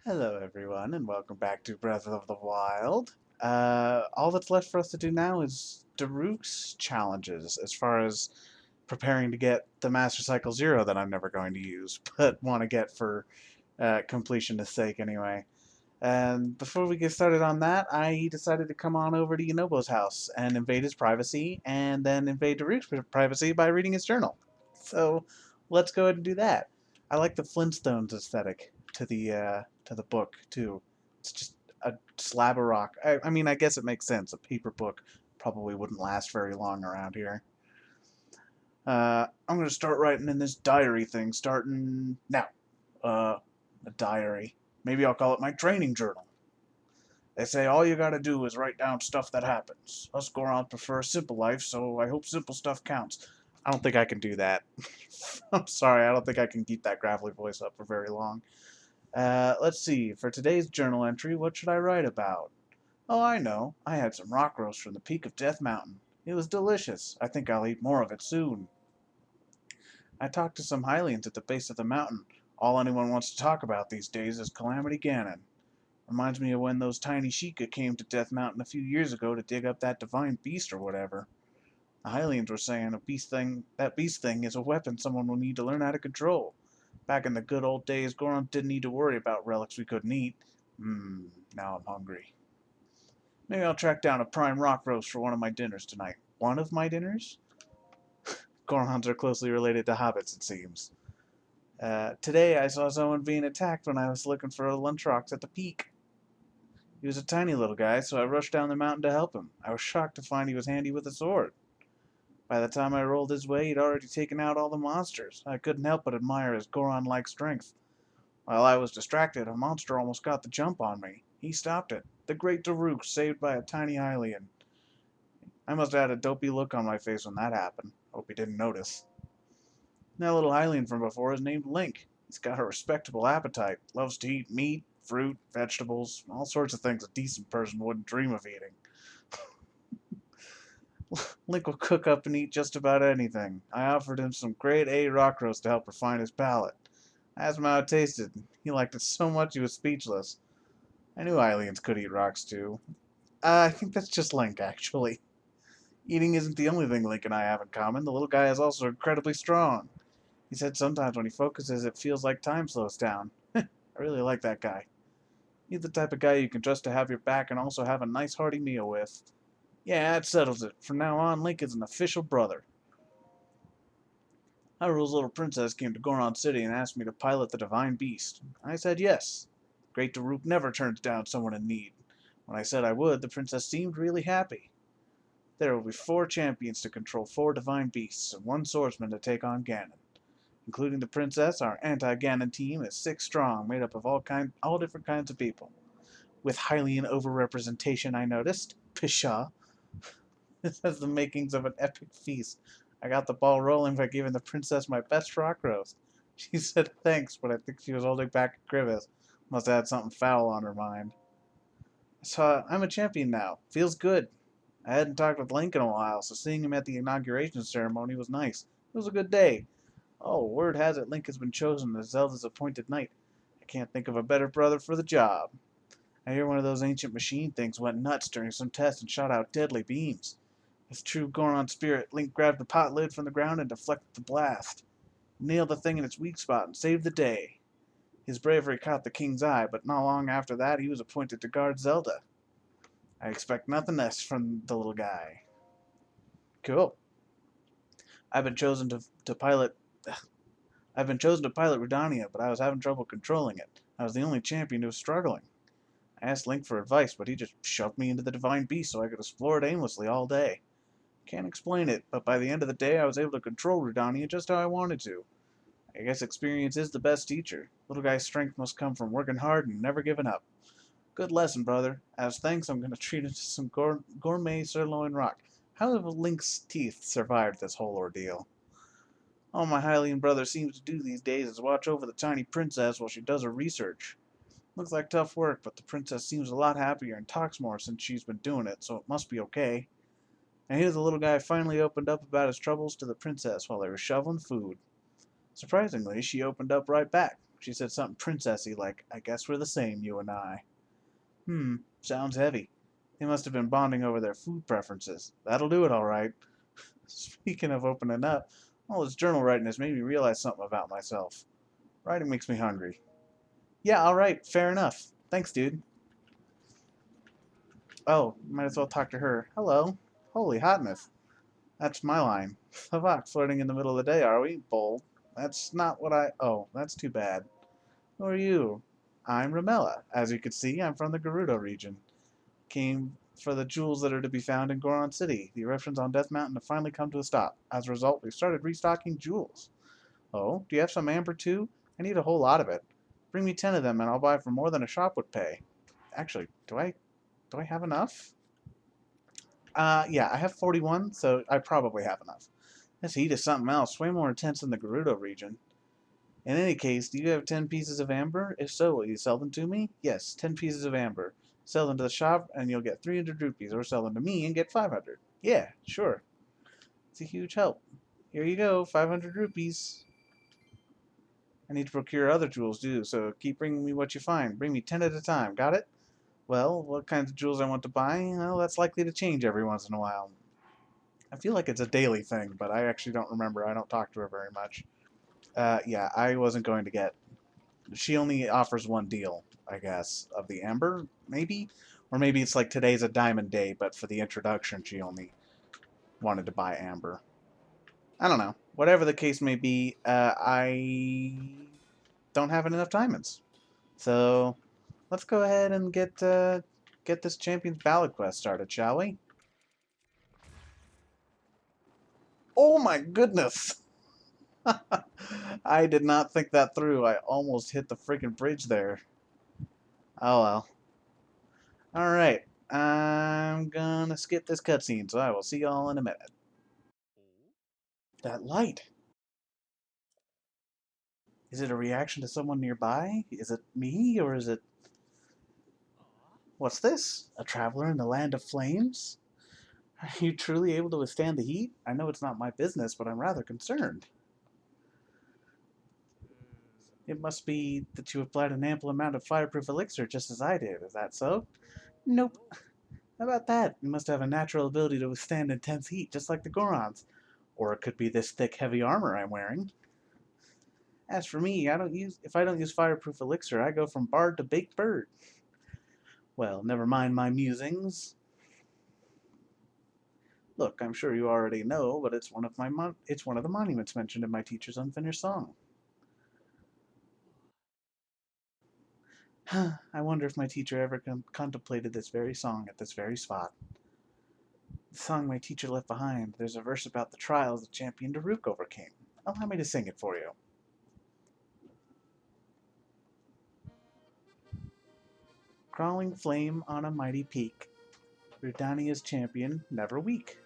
Hello everyone, and welcome back to Breath of the Wild. All that's left for us to do now is Daruk's challenges, as far as preparing to get the Master Cycle Zero that I'm never going to use, but want to get for completion's sake anyway. And before we get started on that, I decided to come on over to Yunobo's house and invade his privacy, and then invade Daruk's privacy by reading his journal. So let's go ahead and do that. I like the Flintstones aesthetic to the book too. It's just a slab of rock. I mean, I guess it makes sense. A paper book probably wouldn't last very long around here. I'm gonna start writing in this diary thing starting now. A diary. Maybe I'll call it my training journal. They say all you gotta do is write down stuff that happens. Us Gorons prefer a simple life, so I hope simple stuff counts. I don't think I can do that. I'm sorry, I don't think I can keep that gravelly voice up for very long. Let's see, for today's journal entry, what should I write about? Oh, I know. I had some rock roast from the peak of Death Mountain. It was delicious. I think I'll eat more of it soon. I talked to some Hylians at the base of the mountain. All anyone wants to talk about these days is Calamity Ganon. Reminds me of when those tiny Sheikah came to Death Mountain a few years ago to dig up that divine beast or whatever. The Hylians were saying that beast thing is a weapon someone will need to learn how to control. Back in the good old days, Goron didn't need to worry about relics we couldn't eat. Now I'm hungry. Maybe I'll track down a prime rock roast for one of my dinners tonight. One of my dinners? Gorons are closely related to hobbits, it seems. Today I saw someone being attacked when I was looking for lunch rocks at the peak. He was a tiny little guy, so I rushed down the mountain to help him. I was shocked to find he was handy with a sword. By the time I rolled his way, he'd already taken out all the monsters. I couldn't help but admire his Goron-like strength. While I was distracted, a monster almost got the jump on me. He stopped it. The great Daruk, saved by a tiny Hylian. I must have had a dopey look on my face when that happened. Hope he didn't notice. That little Hylian from before is named Link. He's got a respectable appetite. Loves to eat meat, fruit, vegetables, all sorts of things a decent person wouldn't dream of eating. Link will cook up and eat just about anything. I offered him some grade A rock roast to help refine his palate. I asked him how it tasted. He liked it so much he was speechless. I knew aliens could eat rocks too. I think that's just Link, actually. Eating isn't the only thing Link and I have in common. The little guy is also incredibly strong. He said sometimes when he focuses, it feels like time slows down. I really like that guy. He's the type of guy you can trust to have your back and also have a nice hearty meal with. Yeah, that settles it. From now on, Link is an official brother. Hyrule's little princess came to Goron City and asked me to pilot the divine beast. I said yes. Great Daruk never turns down someone in need. When I said I would, the princess seemed really happy. There will be 4 champions to control 4 divine beasts and 1 swordsman to take on Ganon. Including the princess, our anti-Ganon team is 6 strong, made up of all different kinds of people. With Hylian overrepresentation, I noticed. Pshaw. This has the makings of an epic feast. I got the ball rolling by giving the princess my best rock roast. She said thanks, but I think she was holding back a grimace. Must have had something foul on her mind. So I'm a champion now. Feels good. I hadn't talked with Link in a while, so seeing him at the inauguration ceremony was nice. It was a good day. Oh, word has it Link has been chosen as Zelda's appointed knight. I can't think of a better brother for the job. I hear one of those ancient machine things went nuts during some test and shot out deadly beams. With true Goron spirit, Link grabbed the pot lid from the ground and deflected the blast. Nailed the thing in its weak spot and saved the day. His bravery caught the king's eye, but not long after that he was appointed to guard Zelda. I expect nothing less from the little guy. Cool. I've been chosen to pilot Rudania, but I was having trouble controlling it. I was the only champion who was struggling. I asked Link for advice, but he just shoved me into the divine beast so I could explore it aimlessly all day. Can't explain it, but by the end of the day I was able to control Rudania just how I wanted to. I guess experience is the best teacher. Little guy's strength must come from working hard and never giving up. Good lesson, brother. As thanks, I'm going to treat it to some gourmet sirloin rock. How have Link's teeth survived this whole ordeal? All my Hylian brother seems to do these days is watch over the tiny princess while she does her research. Looks like tough work, but the princess seems a lot happier and talks more since she's been doing it, so it must be okay. And here the little guy finally opened up about his troubles to the princess while they were shoveling food. Surprisingly, she opened up right back. She said something princessy like, I guess we're the same, you and I. Sounds heavy. They must have been bonding over their food preferences. That'll do it all right. Speaking of opening up, all this journal writing has made me realize something about myself. Writing makes me hungry. Yeah, all right, fair enough. Thanks, dude. Oh, might as well talk to her. Hello. Holy hotness. That's my line. Havok, flirting in the middle of the day, are we? Bull. That's not what I... Oh, that's too bad. Who are you? I'm Ramella. As you can see, I'm from the Gerudo region. Came for the jewels that are to be found in Goron City. The eruptions on Death Mountain have finally come to a stop. As a result, we've started restocking jewels. Oh, do you have some amber too? I need a whole lot of it. Bring me 10 of them and I'll buy for more than a shop would pay. Actually, do I have enough? Yeah, I have 41, so I probably have enough. This heat is something else, way more intense than the Gerudo region. In any case, do you have 10 pieces of amber? If so, will you sell them to me? Yes, 10 pieces of amber. Sell them to the shop and you'll get 300 rupees, or sell them to me and get 500. Yeah, sure. It's a huge help. Here you go, 500 rupees. I need to procure other jewels too, so keep bringing me what you find. Bring me 10 at a time, got it? Well, what kinds of jewels I want to buy? Well, that's likely to change every once in a while. I feel like it's a daily thing, but I actually don't remember. I don't talk to her very much. Yeah, I wasn't going to get... She only offers one deal, I guess, of the amber, maybe? Or maybe it's like today's a diamond day, but for the introduction she only wanted to buy amber. I don't know. Whatever the case may be, I don't have enough diamonds. So let's go ahead and get this Champion's Ballad quest started, shall we? Oh my goodness! I did not think that through. I almost hit the freaking bridge there. Oh well. Alright. I'm gonna skip this cutscene, so I will see y'all in a minute. That light. Is it a reaction to someone nearby? Is it me, or is it... What's this? A traveler in the land of flames? Are you truly able to withstand the heat? I know it's not my business, but I'm rather concerned. It must be that you applied an ample amount of fireproof elixir just as I did. Is that so? Nope. How about that? You must have a natural ability to withstand intense heat, just like the Gorons. Or it could be this thick, heavy armor I'm wearing. As for me, if I don't use fireproof elixir, I go from bard to baked bird. Well, never mind my musings. Look, I'm sure you already know, but it's one of the monuments mentioned in my teacher's unfinished song. I wonder if my teacher ever contemplated this very song at this very spot. The song my teacher left behind, there's a verse about the trials that champion Daruk overcame. Allow me to sing it for you. Crawling flame on a mighty peak, Rudania's champion, never weak.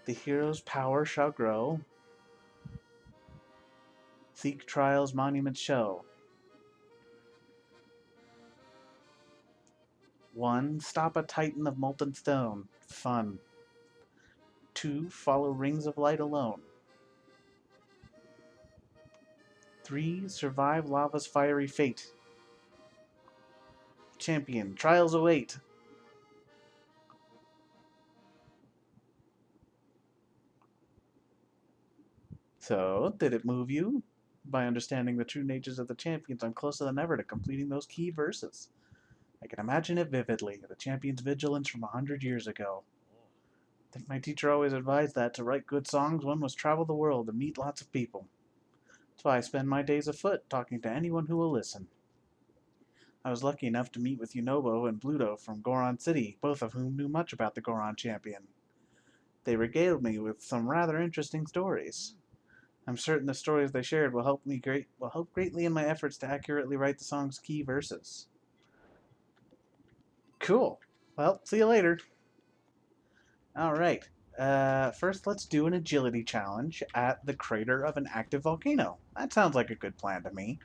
The hero's power shall grow, seek trials monuments show. 1. Stop a titan of molten stone. Fun. 2. Follow rings of light alone. 3. Survive lava's fiery fate. Champion, trials await. So, did it move you? By understanding the true natures of the champions, I'm closer than ever to completing those key verses. I can imagine it vividly, the champion's vigilance from 100 years ago. I think my teacher always advised that to write good songs, one must travel the world and meet lots of people. That's why I spend my days afoot, talking to anyone who will listen. I was lucky enough to meet with Yunobo and Bluto from Goron City, both of whom knew much about the Goron champion. They regaled me with some rather interesting stories. I'm certain the stories they shared will help greatly in my efforts to accurately write the song's key verses. Cool. Well, see you later. Alright. First, let's do an agility challenge at the crater of an active volcano. That sounds like a good plan to me.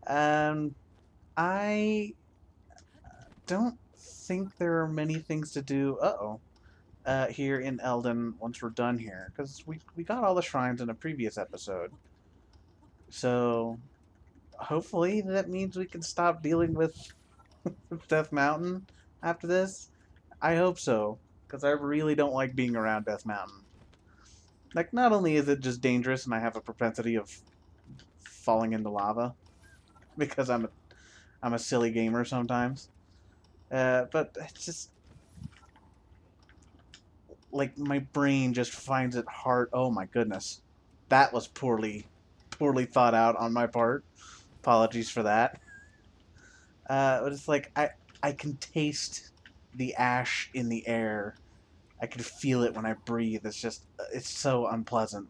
I don't think there are many things to do. Uh-oh. here in Eldon once we're done here, because we got all the shrines in a previous episode. So hopefully that means we can stop dealing with Death Mountain after this. I hope so, because I really don't like being around Death Mountain. Like, not only is it just dangerous and I have a propensity of falling into lava because I'm a silly gamer sometimes, but it's just like my brain just finds it hard. Oh my goodness, that was poorly thought out on my part. Apologies for that. But it's like I can taste the ash in the air. I can feel it when I breathe. It's so unpleasant.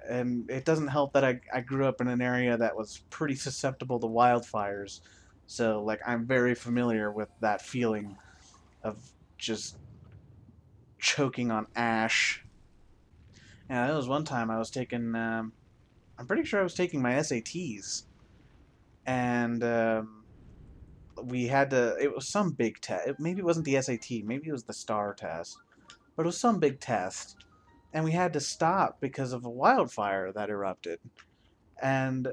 And it doesn't help that I grew up in an area that was pretty susceptible to wildfires. So, like, I'm very familiar with that feeling of just choking on ash. Yeah, that was one time I was taking, I'm pretty sure I was taking my SATs. And we had to, it was some big test. Maybe it wasn't the SAT, maybe it was the STAR test. But it was some big test. And we had to stop because of a wildfire that erupted. And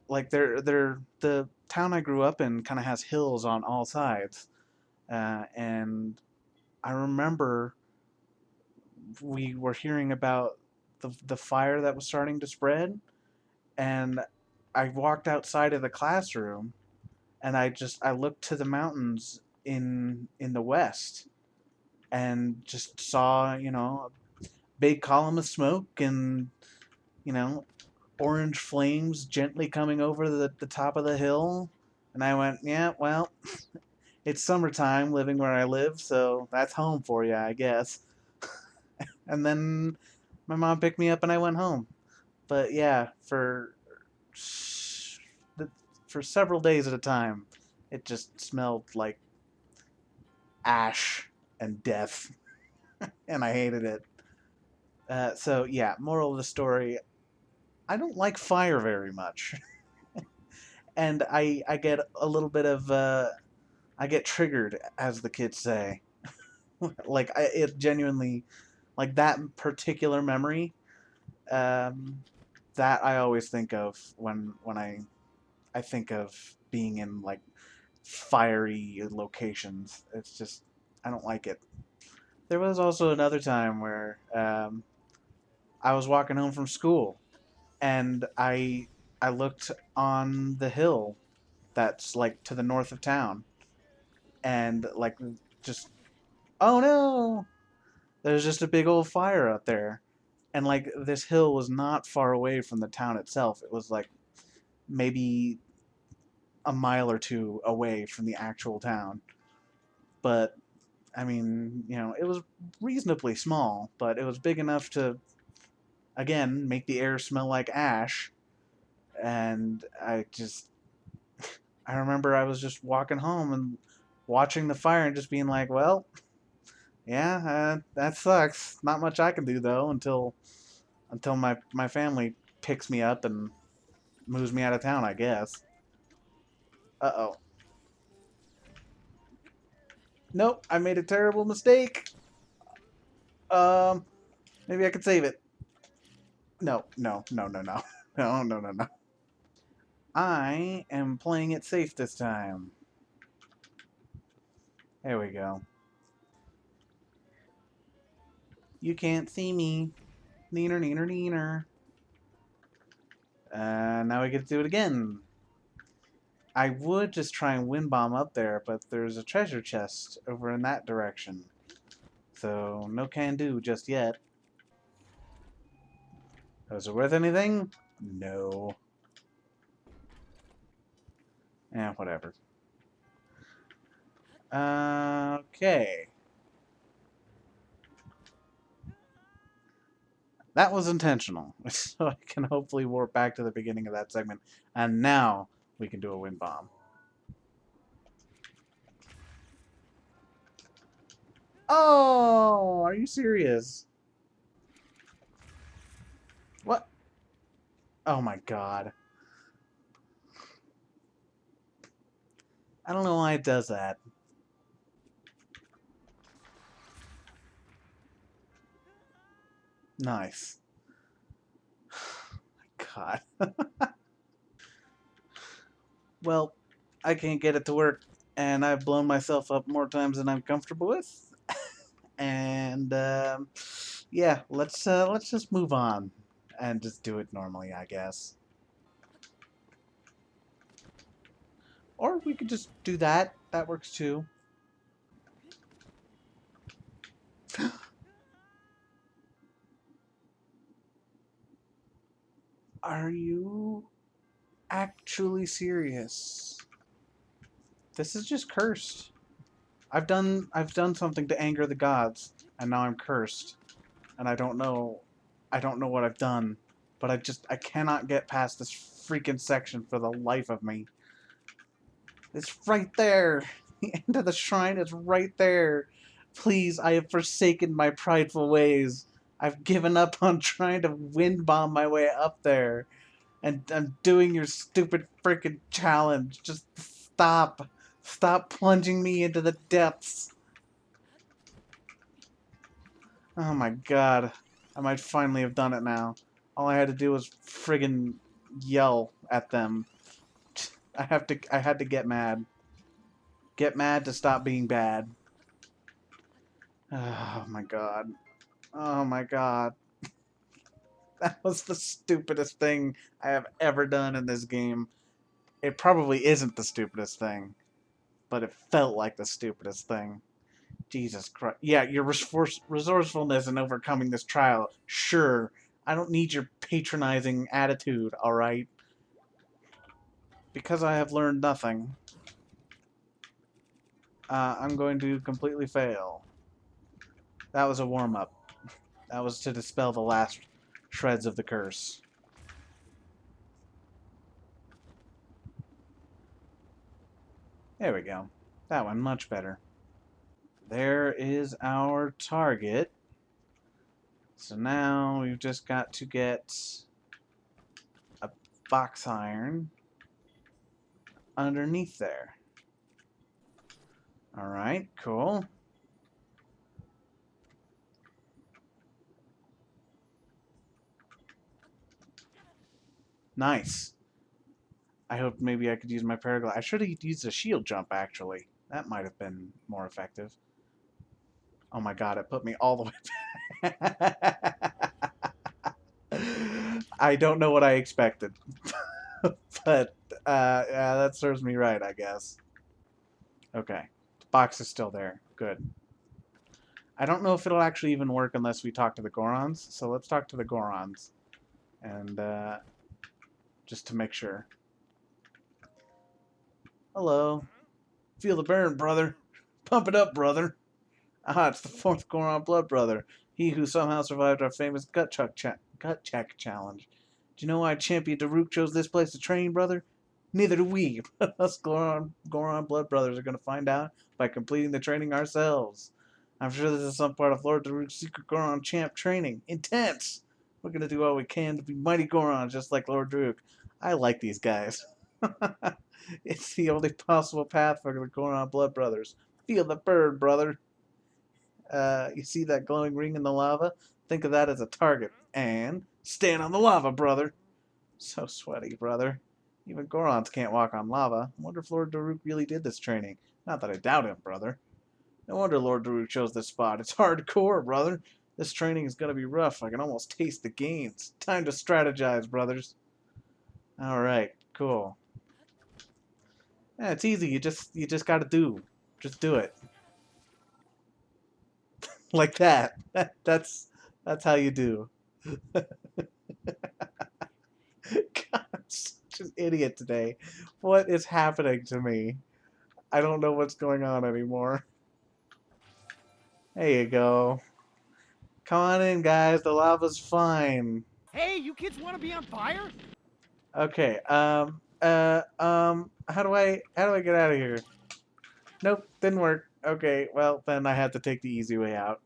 like the town I grew up in kind of has hills on all sides, and I remember we were hearing about the fire that was starting to spread, and I walked outside of the classroom, and I looked to the mountains in the west, and just saw a big column of smoke and you know orange flames gently coming over the top of the hill. And I went, yeah, well, it's summertime living where I live, so that's home for you, I guess. And then my mom picked me up and I went home. But yeah, for several days at a time, it just smelled like ash and death, and I hated it. So yeah, moral of the story: I don't like fire very much, and I get a little bit of I get triggered, as the kids say. Like it genuinely, like that particular memory, um, that I always think of when I think of being in like fiery locations. It's just I don't like it. There was also another time where I was walking home from school and I looked on the hill that's like to the north of town and like just oh no, there's just a big old fire up there. And like this hill was not far away from the town itself. It was like maybe a mile or two away from the actual town. But I mean, it was reasonably small, but it was big enough to again make the air smell like ash. And I remember I was just walking home and watching the fire and just being like, well, yeah, that sucks. Not much I can do though until my family picks me up and moves me out of town, I guess. Uh-oh. Nope, I made a terrible mistake. Um, Maybe I could save it. No, no, no, no, no. No, no, no, no. I am playing it safe this time. There we go. You can't see me. Neener, neener, neener. Now we get to do it again. I would just try and wind bomb up there, but there's a treasure chest over in that direction. So, no can do just yet. Was it worth anything? No. Eh, whatever. Okay. That was intentional. So I can hopefully warp back to the beginning of that segment. And now we can do a wind bomb. Oh, are you serious? What? Oh my god. I don't know why it does that. Nice. God. Well, I can't get it to work, and I've blown myself up more times than I'm comfortable with. And yeah, let's just move on and just do it normally, I guess. Or we could just do that. That works too. Are you actually serious? This is just cursed. I've done something to anger the gods, and now I'm cursed. And I don't know what I've done, but I cannot get past this freaking section for the life of me. It's right there. The end of the shrine is right there. Please, I have forsaken my prideful ways. I've given up on trying to wind bomb my way up there. And I'm doing your stupid freaking challenge. Just stop. Stop plunging me into the depths. Oh my god. I might finally have done it now. All I had to do was friggin' yell at them. I had to get mad. Get mad to stop being bad. Oh my god. Oh my god. That was the stupidest thing I have ever done in this game. It probably isn't the stupidest thing, but it felt like the stupidest thing. Jesus Christ. Yeah, your resourcefulness in overcoming this trial. Sure. I don't need your patronizing attitude, alright? Because I have learned nothing, I'm going to completely fail. That was a warm-up. That was to dispel the last shreds of the curse. There we go. That one, much better. There is our target. So now we've just got to get a box iron underneath there. Alright, cool. Nice. I hoped maybe I could use my paraglide. I should have used a shield jump, actually. That might have been more effective. Oh my god, it put me all the way back. I don't know what I expected. But, yeah, that serves me right, I guess. Okay. The box is still there. Good. I don't know if it'll actually even work unless we talk to the Gorons, so let's talk to the Gorons. And, just to make sure. Hello. Feel the burn, brother. Pump it up, brother. Ah, it's the fourth Goron blood brother. He who somehow survived our famous gut check challenge. Do you know why Champion Daruk chose this place to train, brother? Neither do we, but us Goron blood brothers are going to find out by completing the training ourselves. I'm sure this is some part of Lord Daruk's secret Goron champ training. Intense! We're going to do all we can to be mighty Gorons just like Lord Daruk. I like these guys. It's the only possible path for the Goron blood brothers. Feel the burn, brother. You see that glowing ring in the lava? Think of that as a target. And stand on the lava, brother. So sweaty, brother. Even Gorons can't walk on lava. I wonder if Lord Daruk really did this training. Not that I doubt him, brother. No wonder Lord Daruk chose this spot. It's hardcore, brother. This training is going to be rough. I can almost taste the gains. Time to strategize, brothers. Alright, cool. Yeah, it's easy. You just gotta just do it. Like that. That's how you do. God, I'm such an idiot today. What is happening to me? I don't know what's going on anymore. There you go. Come on in, guys. The lava's fine. Hey, you kids want to be on fire? Okay. How do I get out of here? Nope, didn't work. Okay, well then I had to take the easy way out.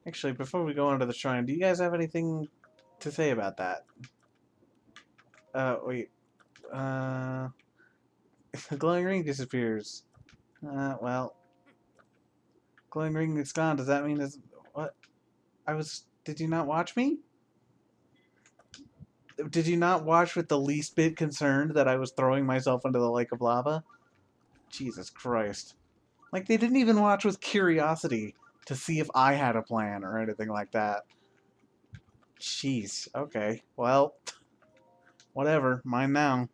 Actually, before we go on to the shrine, do you guys have anything to say about that? Wait. Uh, the glowing ring disappears. Well, glowing ring is gone. Does that mean it's what? I was Did you not watch me? Did you not watch with the least bit concerned that I was throwing myself into the lake of lava? Jesus Christ. Like, they didn't even watch with curiosity to see if I had a plan or anything like that. Jeez. Okay. Well, whatever. Mine now.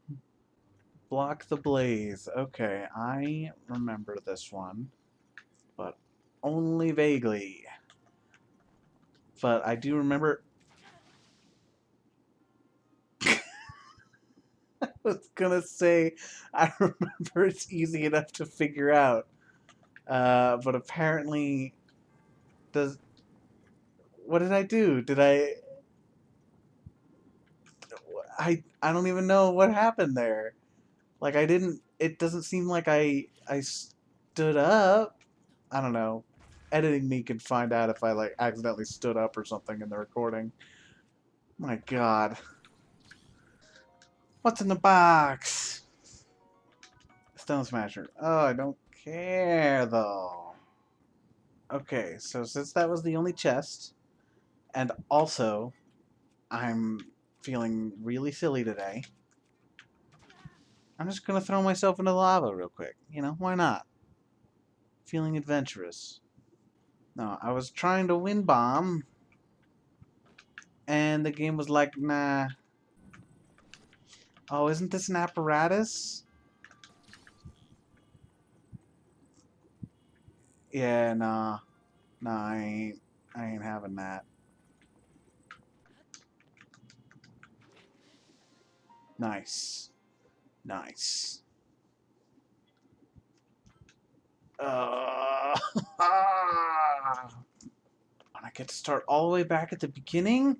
Block the blaze. Okay, I remember this one, but only vaguely. But I do remember... I was gonna say, I remember it's easy enough to figure out. But apparently... Does... What did I do? Did I... I don't even know what happened there. Like, I didn't... It doesn't seem like I stood up. I don't know. Editing me can find out if I, like, accidentally stood up or something in the recording. My God. What's in the box? Stone Smasher. Oh, I don't care, though. Okay, so since that was the only chest, and also, I'm feeling really silly today, I'm just gonna throw myself into the lava real quick. You know, why not? Feeling adventurous. No, I was trying to win bomb, and the game was like, nah. Oh, isn't this an apparatus? Yeah, nah. Nah, I ain't having that. Nice. Nice. Uh, and I get to start all the way back at the beginning?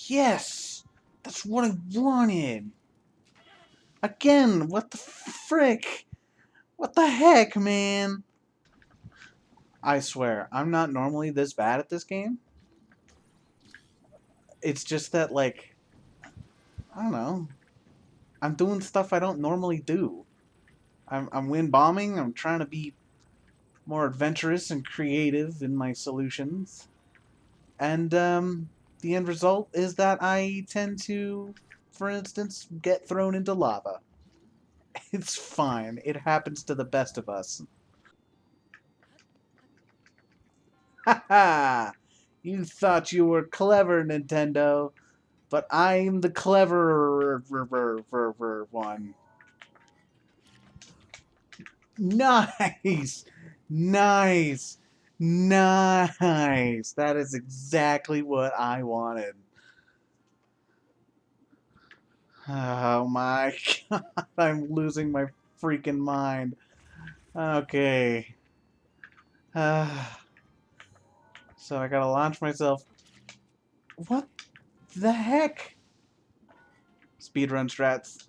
Yes! That's what I wanted! Again, what the frick? What the heck, man? I swear, I'm not normally this bad at this game. It's just that, like, I don't know. I'm doing stuff I don't normally do. I'm win bombing, I'm trying to be more adventurous and creative in my solutions. And the end result is that I tend to, for instance, get thrown into lava. It's fine. It happens to the best of us. Haha! You thought you were clever, Nintendo, but I'm the cleverer one. Nice! Nice! Nice! That is exactly what I wanted. Oh my God, I'm losing my freaking mind. Okay. So I gotta launch myself. What the heck? Speedrun strats.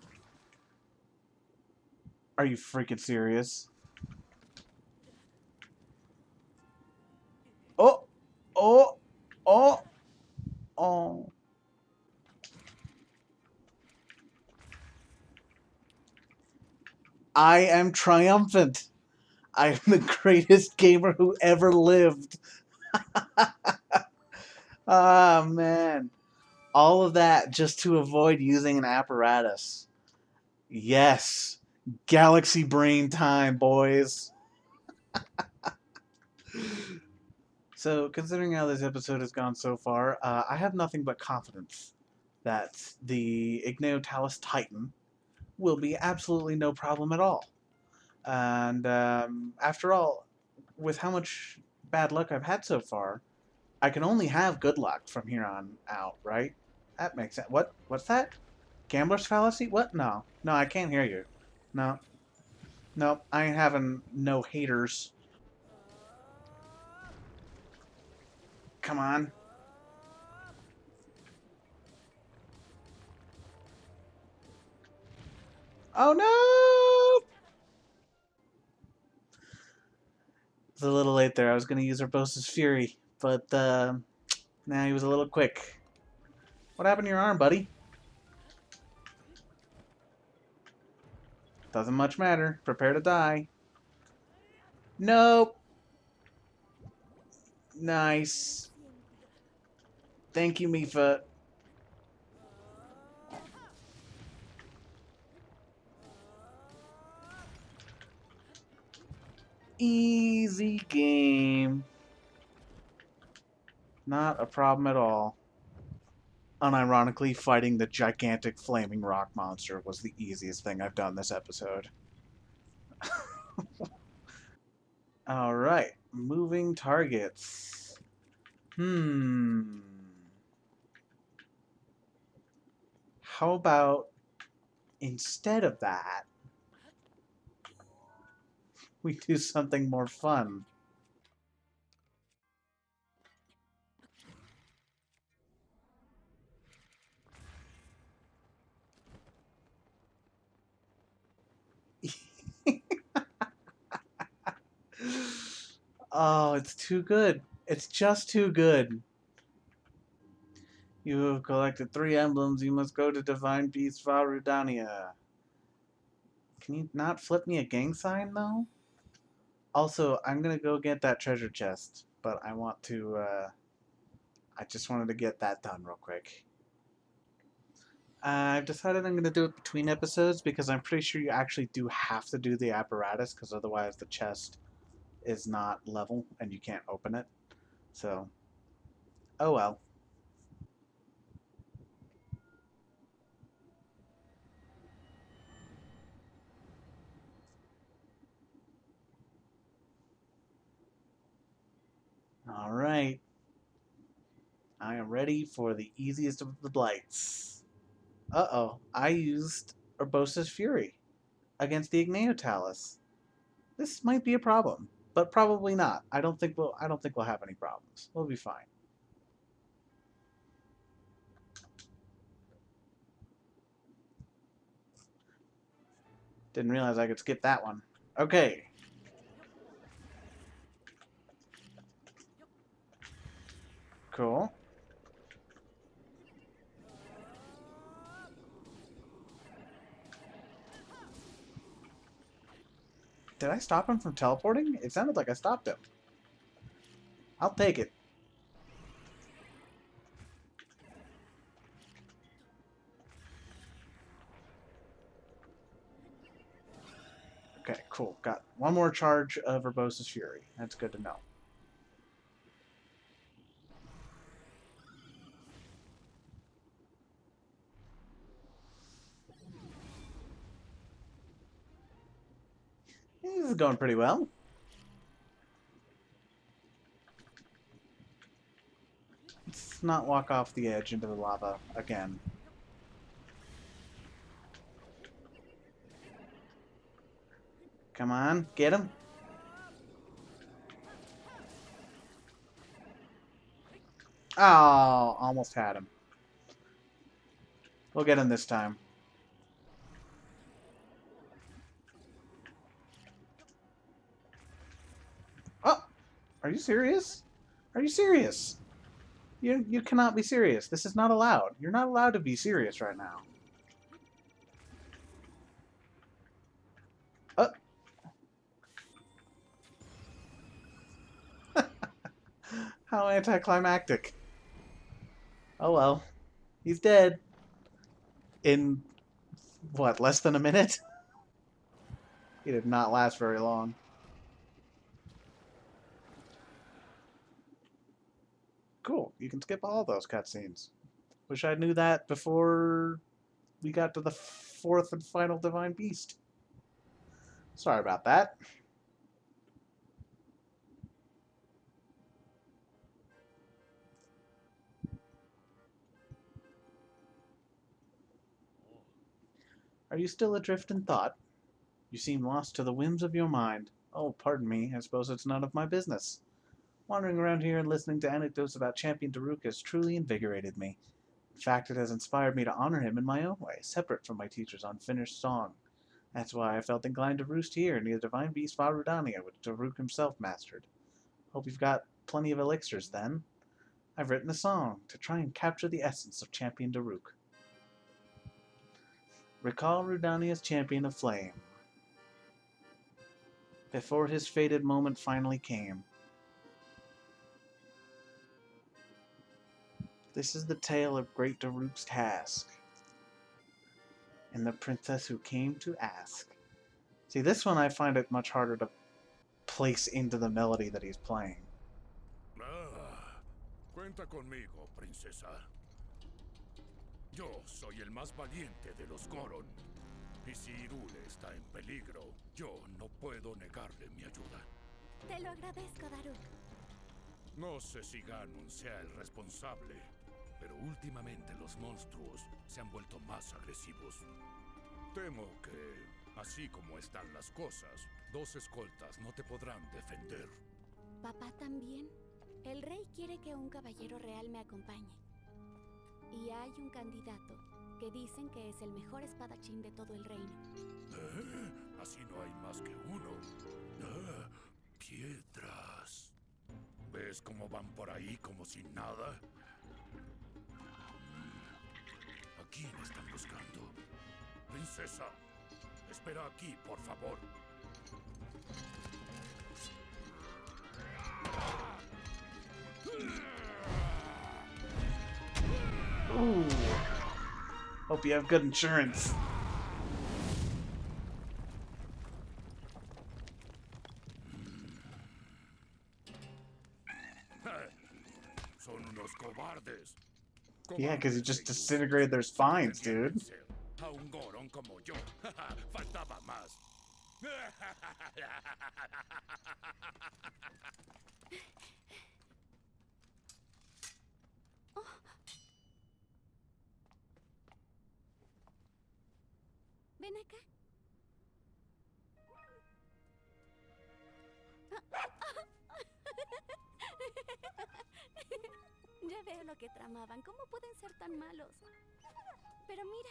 Are you freaking serious? Oh! Oh! Oh! Oh! I am triumphant. I am the greatest gamer who ever lived. Ah, man. All of that just to avoid using an apparatus. Yes. Galaxy brain time, boys. So, considering how this episode has gone so far, I have nothing but confidence that the Igneotalus Titan will be absolutely no problem at all. And after all, with how much bad luck I've had so far, I can only have good luck from here on out, right? That makes sense. What? What's that? Gambler's fallacy? What? No. No, I can't hear you. No. Nope. I ain't having no haters. Come on. Oh no! It's a little late there. I was going to use Urbosa's Fury, but nah, he was a little quick. What happened to your arm, buddy? Doesn't much matter. Prepare to die. Nope. Nice. Thank you, Mifa. Easy game. Not a problem at all. Unironically, fighting the gigantic flaming rock monster was the easiest thing I've done this episode. Alright, moving targets. How about instead of that, we do something more fun? Oh, it's too good. It's just too good. You have collected 3 emblems. You must go to Divine Beast Varudania. Can you not flip me a gang sign, though? Also, I'm gonna go get that treasure chest, but I want to, I just wanted to get that done real quick. I've decided I'm gonna do it between episodes because I'm pretty sure you actually do have to do the apparatus because otherwise the chest is not level and you can't open it. So, oh well. Alright. I am ready for the easiest of the blights. Uh-oh. I used Urbosa's Fury against the Igneotalus. This might be a problem, but probably not. I don't think we'll have any problems. We'll be fine. Didn't realize I could skip that one. Okay. Cool. Did I stop him from teleporting? It sounded like I stopped him. I'll take it. Okay, cool. Got one more charge of Urbosa's Fury. That's good to know. This is going pretty well. Let's not walk off the edge into the lava again. Come on, get him. Oh, almost had him. We'll get him this time. Oh, are you serious? Are you serious? You cannot be serious. This is not allowed. You're not allowed to be serious right now. How anticlimactic. Oh well. He's dead. In, what, less than a minute? He did not last very long. Cool. You can skip all those cutscenes. Wish I knew that before we got to the 4th and final Divine Beast. Sorry about that. Are you still adrift in thought? You seem lost to the whims of your mind. Oh, pardon me. I suppose it's none of my business. Wandering around here and listening to anecdotes about Champion Daruk has truly invigorated me. In fact, it has inspired me to honor him in my own way, separate from my teacher's unfinished song. That's why I felt inclined to roost here near the divine beast Varudania, which Daruk himself mastered. Hope you've got plenty of elixirs, then. I've written a song to try and capture the essence of Champion Daruk. Recall Rudania's champion of flame. Before his fated moment finally came. This is the tale of great Daruk's task, and the princess who came to ask. See, this one I find it much harder to place into the melody that he's playing. Cuenta conmigo, princesa. Yo soy el más valiente de los Goron. Y si Hyrule está en peligro, yo no puedo negarle mi ayuda. Te lo agradezco, Daruk. No sé si Ganon sea el responsable, pero últimamente los monstruos se han vuelto más agresivos. Temo que, así como están las cosas, 2 escoltas no te podrán defender. ¿Papá también? El rey quiere que un caballero real me acompañe. Y hay un candidato que dicen que es el mejor espadachín de todo el reino. Así no hay más que uno. Piedras. ¿Ves cómo van por ahí como sin nada? ¿A quién están buscando? Princesa, espera aquí, por favor. Ooh. Hope you have good insurance. Son unos cobardes. Yeah, because you just disintegrated their spines, dude. A un Goron como yo. Faltaba más. Ven acá. Ya veo lo que tramaban. ¿Cómo pueden ser tan malos? Pero mira,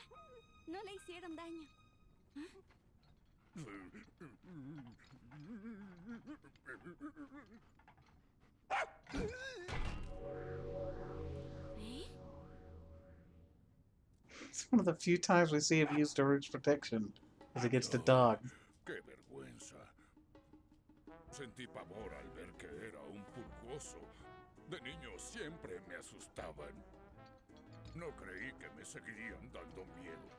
no le hicieron daño. ¿Eh? It's one of the few times we see him use Daruk's protection as against the dog. ¡Qué vergüenza! Sentí pavor al ver que era un pulgoso. De niño siempre me asustaban. No creí que me seguirían dando miedo.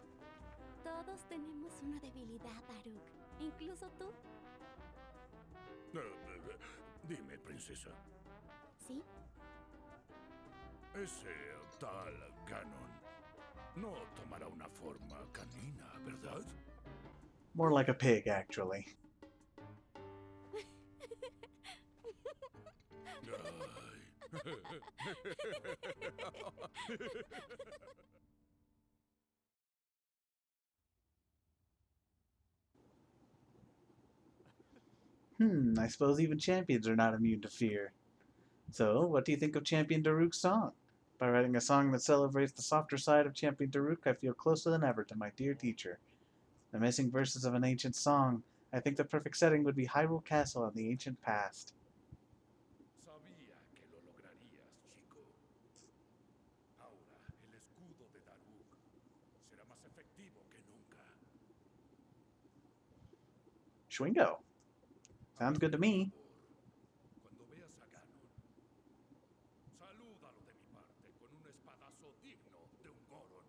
Todos tenemos una debilidad, Daruk. Incluso tú. Dime, princesa. ¿Sí? Ese tal Ganon no tomará una forma canina, ¿verdad? More like a pig, actually. I suppose even champions are not immune to fear. So, what do you think of Champion Daruk's song? By writing a song that celebrates the softer side of Champion Daruk, I feel closer than ever to my dear teacher. The missing verses of an ancient song. I think the perfect setting would be Hyrule Castle in the ancient past. Sabía que lo lograrías, chico. Ahora, el escudo de Daruk será más efectivo que nunca. Schwingo. Sounds good to me. Cuando veas a Ganon, salúdalo de mi parte con un espadazo digno de un Goron.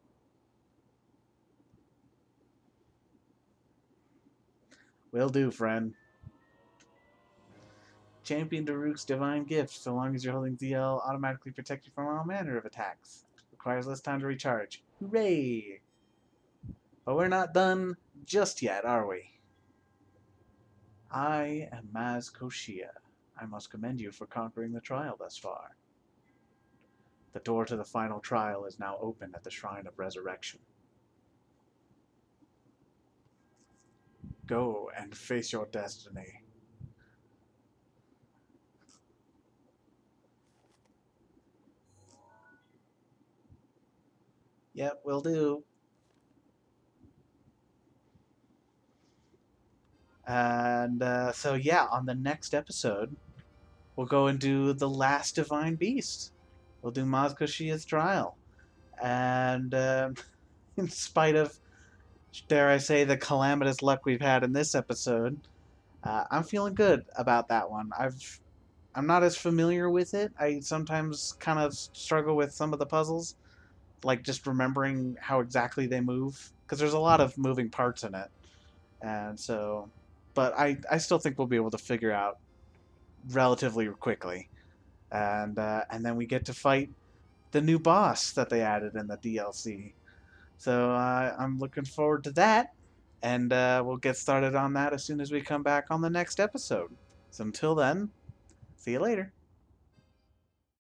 Will do, friend. Champion Daruk's divine gift, so long as you're holding DL, automatically protect you from all manner of attacks. Requires less time to recharge. Hooray! But we're not done just yet, are we? I am Maz Koshia. I must commend you for conquering the trial thus far. The door to the final trial is now open at the Shrine of Resurrection. Go and face your destiny. Yep, will do. And so yeah, on the next episode, we'll go and do the last Divine Beast. We'll do Maz Koshia's trial. And in spite of, dare I say, the calamitous luck we've had in this episode, I'm feeling good about that one. I'm not as familiar with it. I sometimes kind of struggle with some of the puzzles, like just remembering how exactly they move, because there's a lot of moving parts in it, and so. But I still think we'll be able to figure out relatively quickly, and then we get to fight the new boss that they added in the DLC. So I'm looking forward to that, and we'll get started on that as soon as we come back on the next episode. So until then, see you later.